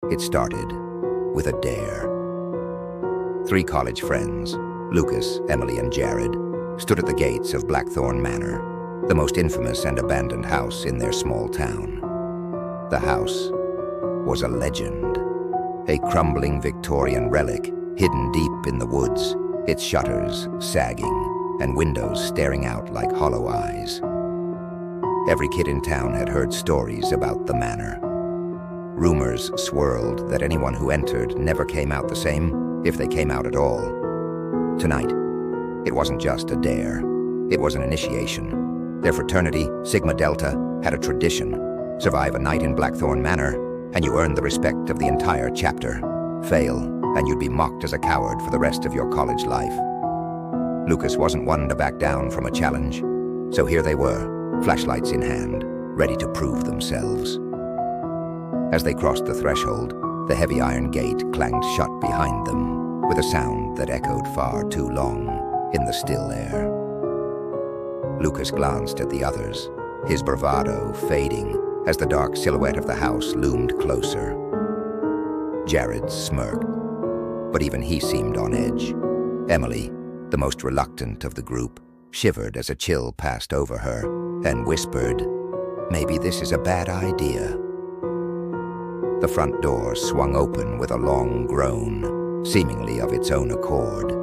It started with a dare. 3 college friends, Lucas, Emily, and Jared, stood at the gates of Blackthorn Manor, the most infamous and abandoned house in their small town. The house was a legend, a crumbling Victorian relic hidden deep in the woods, its shutters sagging and windows staring out like hollow eyes. Every kid in town had heard stories about the manor. Rumors swirled that anyone who entered never came out the same, if they came out at all. Tonight, it wasn't just a dare. It was an initiation. Their fraternity, Sigma Delta, had a tradition. Survive a night in Blackthorn Manor, and you earned the respect of the entire chapter. Fail, and you'd be mocked as a coward for the rest of your college life. Lucas wasn't one to back down from a challenge, so here they were, flashlights in hand, ready to prove themselves. As they crossed the threshold, the heavy iron gate clanged shut behind them, with a sound that echoed far too long in the still air. Lucas glanced at the others, his bravado fading as the dark silhouette of the house loomed closer. Jared smirked, but even he seemed on edge. Emily, the most reluctant of the group, shivered as a chill passed over her and whispered, "Maybe this is a bad idea." The front door swung open with a long groan, seemingly of its own accord.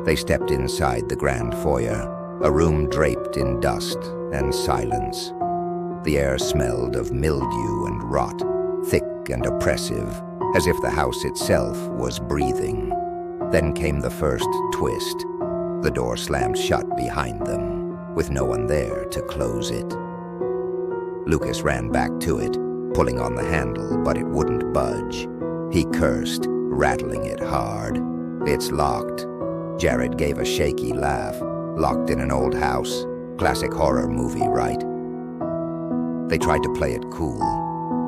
They stepped inside the grand foyer, a room draped in dust and silence. The air smelled of mildew and rot, thick and oppressive, as if the house itself was breathing. Then came the first twist. The door slammed shut behind them, with no one there to close it. Lucas ran back to it, pulling on the handle, but it wouldn't budge. He cursed, rattling it hard. "It's locked." Jared gave a shaky laugh. "Locked in an old house. Classic horror movie, right?" They tried to play it cool,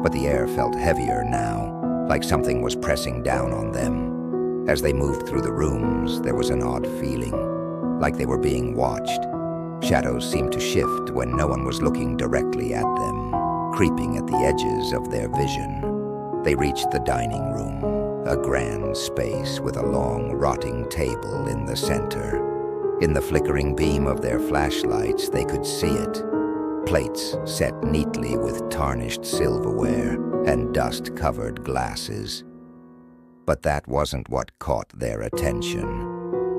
but the air felt heavier now, like something was pressing down on them. As they moved through the rooms, there was an odd feeling, like they were being watched. Shadows seemed to shift when no one was looking directly at them, creeping at the edges of their vision. They reached the dining room, a grand space with a long, rotting table in the center. In the flickering beam of their flashlights, they could see it. Plates set neatly with tarnished silverware and dust-covered glasses. But that wasn't what caught their attention.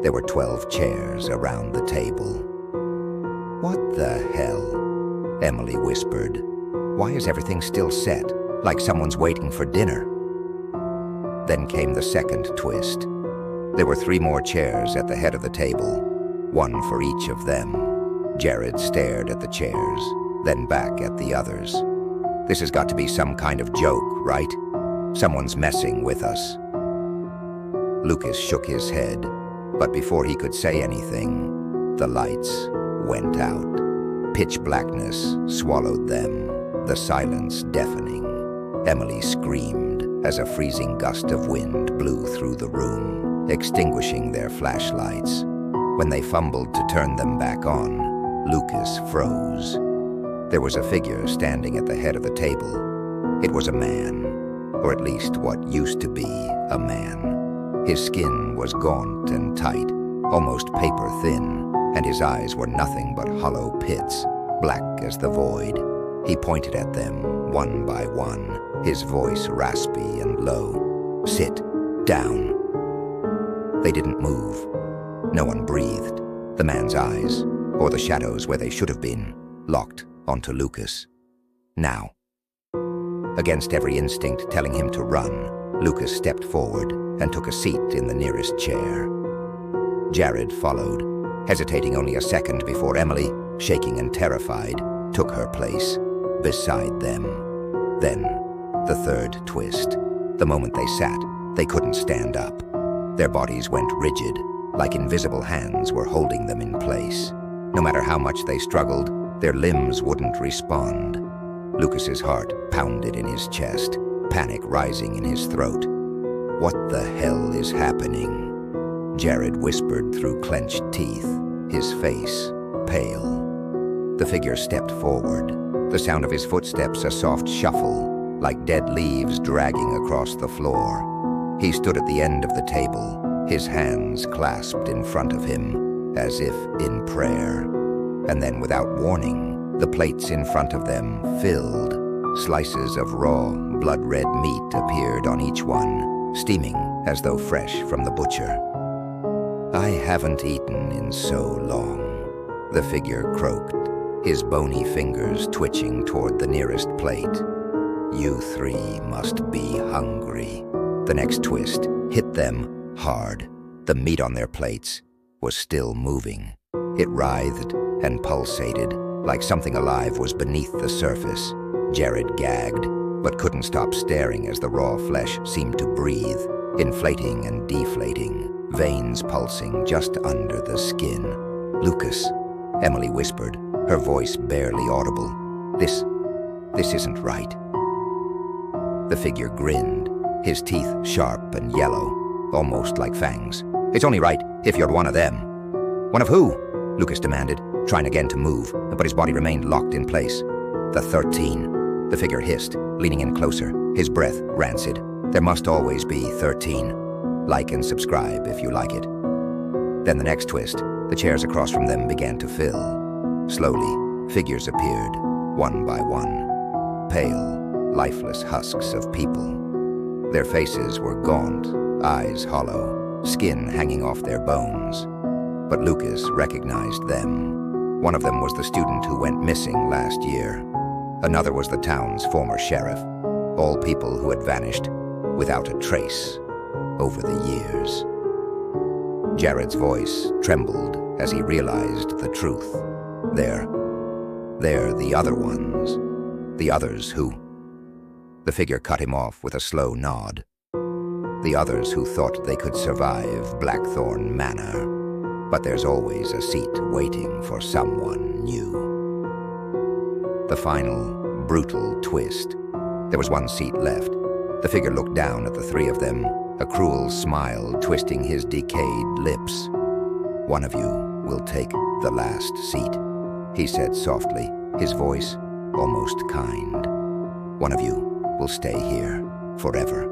There were 12 chairs around the table. "What the hell?" Emily whispered. "Why is everything still set, like someone's waiting for dinner?" Then came the second twist. There were 3 more chairs at the head of the table, one for each of them. Jared stared at the chairs, then back at the others. "This has got to be some kind of joke, right? Someone's messing with us." Lucas shook his head, but before he could say anything, the lights went out. Pitch blackness swallowed them, the silence deafening. Emily screamed as a freezing gust of wind blew through the room, extinguishing their flashlights. When they fumbled to turn them back on, Lucas froze. There was a figure standing at the head of the table. It was a man, or at least what used to be a man. His skin was gaunt and tight, almost paper-thin, and his eyes were nothing but hollow pits, black as the void. He pointed at them, one by one, his voice raspy and low. "Sit down." They didn't move. No one breathed. The man's eyes, or the shadows where they should have been, locked onto Lucas. Now. Against every instinct telling him to run, Lucas stepped forward and took a seat in the nearest chair. Jared followed, hesitating only a second before Emily, shaking and terrified, took her place beside them. Then, the third twist. The moment they sat, they couldn't stand up. Their bodies went rigid, like invisible hands were holding them in place. No matter how much they struggled, their limbs wouldn't respond. Lucas's heart pounded in his chest, panic rising in his throat. "What the hell is happening?" Jared whispered through clenched teeth, his face pale. The figure stepped forward, the sound of his footsteps a soft shuffle, like dead leaves dragging across the floor. He stood at the end of the table, his hands clasped in front of him, as if in prayer. And then, without warning, the plates in front of them filled. Slices of raw, blood-red meat appeared on each one, steaming as though fresh from the butcher. "I haven't eaten in so long," the figure croaked, his bony fingers twitching toward the nearest plate. "You three must be hungry." The next twist hit them hard. The meat on their plates was still moving. It writhed and pulsated like something alive was beneath the surface. Jared gagged, but couldn't stop staring as the raw flesh seemed to breathe, inflating and deflating, veins pulsing just under the skin. "Lucas," Emily whispered, her voice barely audible. This isn't right." The figure grinned, his teeth sharp and yellow, almost like fangs. "It's only right if you're one of them." "One of who?" Lucas demanded, trying again to move, but his body remained locked in place. "The 13, the figure hissed, leaning in closer, his breath rancid. "There must always be 13. Like and subscribe if you like it." Then the next twist, the chairs across from them began to fill. Slowly, figures appeared, one by one. Pale, lifeless husks of people. Their faces were gaunt, eyes hollow, skin hanging off their bones. But Lucas recognized them. One of them was the student who went missing last year. Another was the town's former sheriff. All people who had vanished without a trace over the years. Jared's voice trembled as he realized the truth. They're the other ones. The others who... The figure cut him off with a slow nod. The others who thought they could survive Blackthorn Manor. But there's always a seat waiting for someone new. The final, brutal twist. There was one seat left. The figure looked down at the three of them, a cruel smile twisting his decayed lips. "One of you will take the last seat," he said softly, his voice almost kind. "One of you will stay here forever.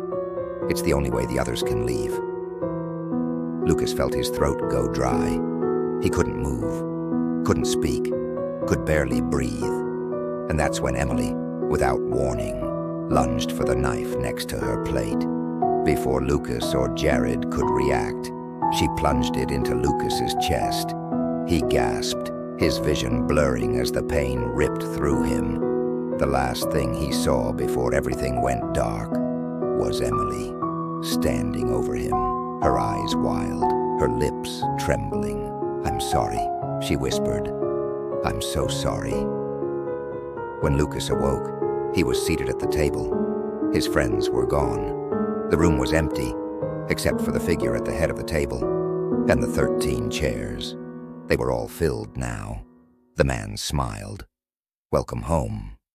It's the only way the others can leave." Lucas felt his throat go dry. He couldn't move, couldn't speak, could barely breathe. And that's when Emily, without warning, lunged for the knife next to her plate. Before Lucas or Jared could react, she plunged it into Lucas's chest. He gasped, his vision blurring as the pain ripped through him. The last thing he saw before everything went dark was Emily, standing over him, her eyes wild, her lips trembling. "I'm sorry," she whispered. "I'm so sorry." When Lucas awoke, he was seated at the table. His friends were gone. The room was empty, except for the figure at the head of the table, and the 13 chairs. They were all filled now. The man smiled. "Welcome home."